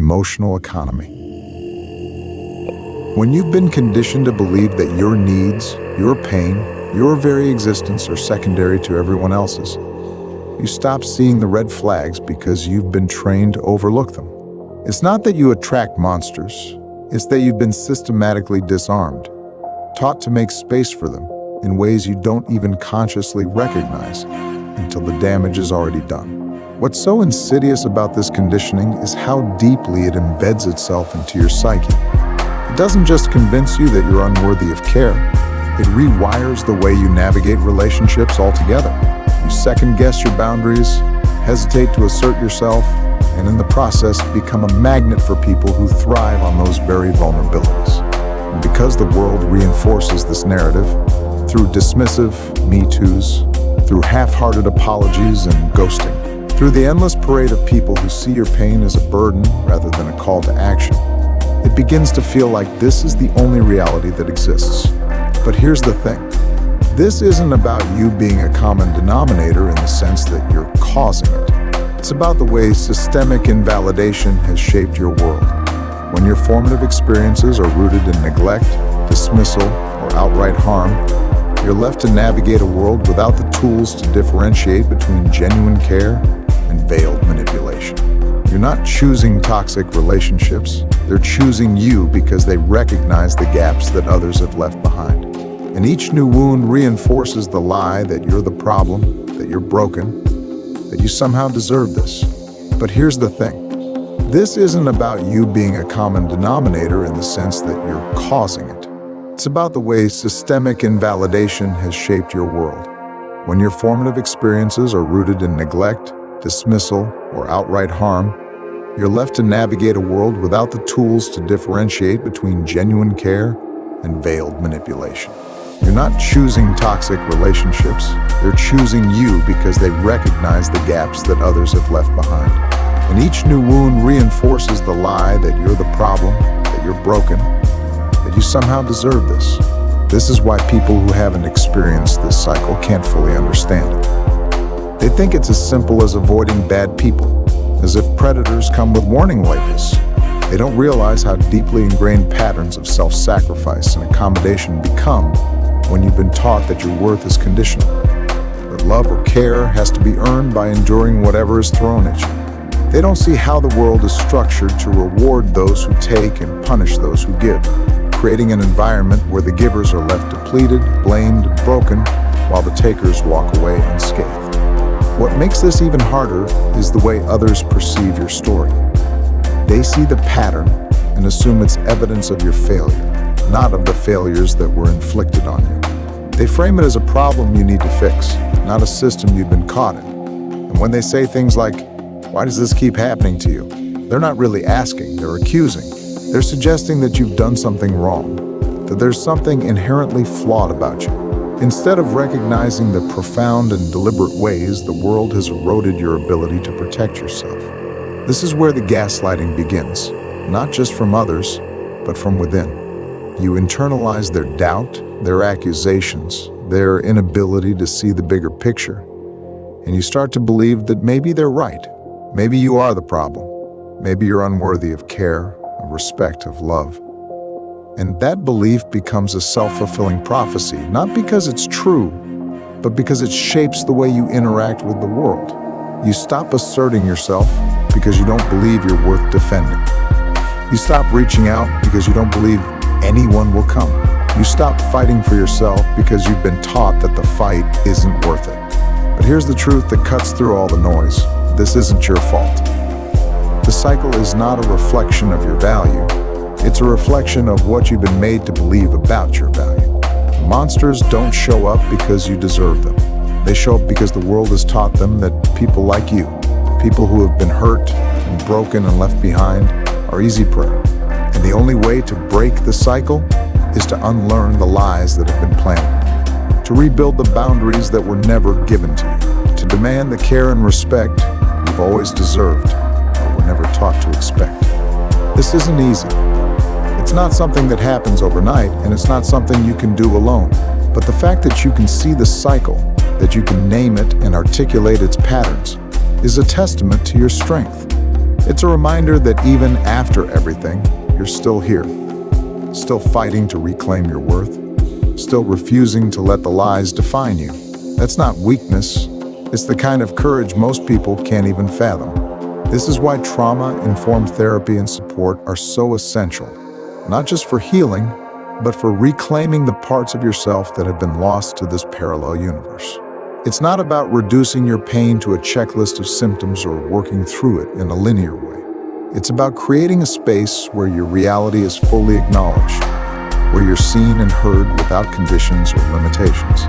emotional economy. When you've been conditioned to believe that your needs, your pain, your very existence are secondary to everyone else's, you stop seeing the red flags because you've been trained to overlook them. It's not that you attract monsters, it's that you've been systematically disarmed, taught to make space for them in ways you don't even consciously recognize until the damage is already done. What's so insidious about this conditioning is how deeply it embeds itself into your psyche. It doesn't just convince you that you're unworthy of care, it rewires the way you navigate relationships altogether. You second-guess your boundaries, hesitate to assert yourself, and in the process become a magnet for people who thrive on those very vulnerabilities. And because the world reinforces this narrative, through dismissive Me Too's, through half-hearted apologies and ghosting, through the endless parade of people who see your pain as a burden rather than a call to action, it begins to feel like this is the only reality that exists. But here's the thing. This isn't about you being a common denominator in the sense that you're causing it. It's about the way systemic invalidation has shaped your world. When your formative experiences are rooted in neglect, dismissal, or outright harm, you're left to navigate a world without the tools to differentiate between genuine care and veiled manipulation. You're not choosing toxic relationships, they're choosing you because they recognize the gaps that others have left behind. And each new wound reinforces the lie that you're the problem, that you're broken, that you somehow deserve this. But here's the thing. This isn't about you being a common denominator in the sense that you're causing it. It's about the way systemic invalidation has shaped your world. When your formative experiences are rooted in neglect, dismissal, or outright harm, you're left to navigate a world without the tools to differentiate between genuine care and veiled manipulation. You're not choosing toxic relationships, they're choosing you because they recognize the gaps that others have left behind. And each new wound reinforces the lie that you're the problem, that you're broken, that you somehow deserve this. This is why people who haven't experienced this cycle can't fully understand it. They think it's as simple as avoiding bad people, as if predators come with warning labels. They don't realize how deeply ingrained patterns of self-sacrifice and accommodation become when you've been taught that your worth is conditional, that love or care has to be earned by enduring whatever is thrown at you. They don't see how the world is structured to reward those who take and punish those who give, creating an environment where the givers are left depleted, blamed, and broken, while the takers walk away unscathed. What makes this even harder is the way others perceive your story. They see the pattern and assume it's evidence of your failure, not of the failures that were inflicted on you. They frame it as a problem you need to fix, not a system you've been caught in. And when they say things like, "Why does this keep happening to you?" they're not really asking, they're accusing. They're suggesting that you've done something wrong, that there's something inherently flawed about you. Instead of recognizing the profound and deliberate ways the world has eroded your ability to protect yourself. This is where the gaslighting begins, not just from others, but from within. You internalize their doubt, their accusations, their inability to see the bigger picture, and you start to believe that maybe they're right. Maybe you are the problem. Maybe you're unworthy of care, of respect, of love. And that belief becomes a self-fulfilling prophecy, not because it's true, but because it shapes the way you interact with the world. You stop asserting yourself because you don't believe you're worth defending. You stop reaching out because you don't believe anyone will come. You stop fighting for yourself because you've been taught that the fight isn't worth it. But here's the truth that cuts through all the noise. This isn't your fault. The cycle is not a reflection of your value. It's a reflection of what you've been made to believe about your value. Monsters don't show up because you deserve them. They show up because the world has taught them that people like you, people who have been hurt and broken and left behind, are easy prey. And the only way to break the cycle is to unlearn the lies that have been planted, to rebuild the boundaries that were never given to you, to demand the care and respect you've always deserved but were never taught to expect. This isn't easy. It's not something that happens overnight, and it's not something you can do alone. But the fact that you can see the cycle, that you can name it and articulate its patterns, is a testament to your strength. It's a reminder that even after everything, you're still here, still fighting to reclaim your worth, still refusing to let the lies define you. That's not weakness. It's the kind of courage most people can't even fathom. This is why trauma-informed therapy and support are so essential, not just for healing, but for reclaiming the parts of yourself that have been lost to this parallel universe. It's not about reducing your pain to a checklist of symptoms or working through it in a linear way. It's about creating a space where your reality is fully acknowledged, where you're seen and heard without conditions or limitations.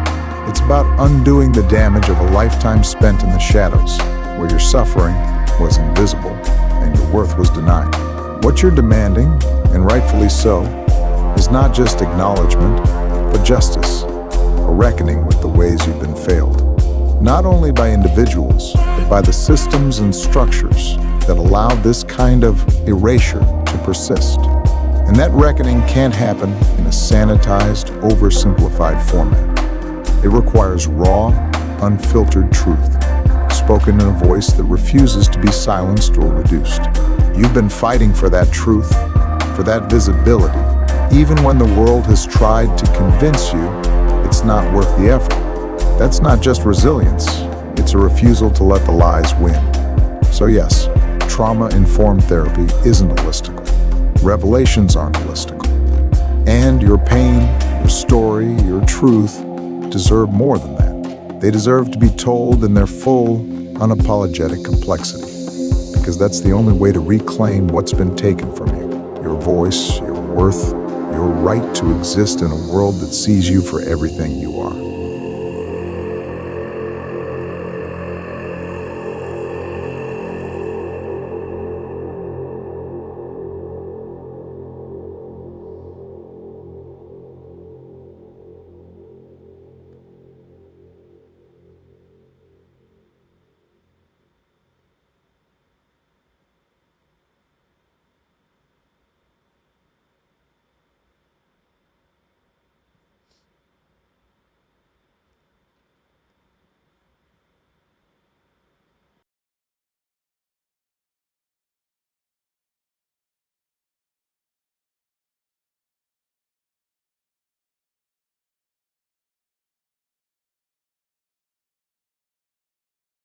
It's about undoing the damage of a lifetime spent in the shadows, where your suffering was invisible and your worth was denied. What you're demanding, and rightfully so, is not just acknowledgement, but justice, a reckoning with the ways you've been failed. Not only by individuals, but by the systems and structures that allow this kind of erasure to persist. And that reckoning can't happen in a sanitized, oversimplified format. It requires raw, unfiltered truth, spoken in a voice that refuses to be silenced or reduced. You've been fighting for that truth, for that visibility, even when the world has tried to convince you it's not worth the effort. That's not just resilience, it's a refusal to let the lies win. So yes, trauma-informed therapy isn't holistical. Revelations aren't holistical. And your pain, your story, your truth deserve more than that. They deserve to be told in their full, unapologetic complexity, because that's the only way to reclaim what's been taken from you. Your voice, your worth, your right to exist in a world that sees you for everything you are.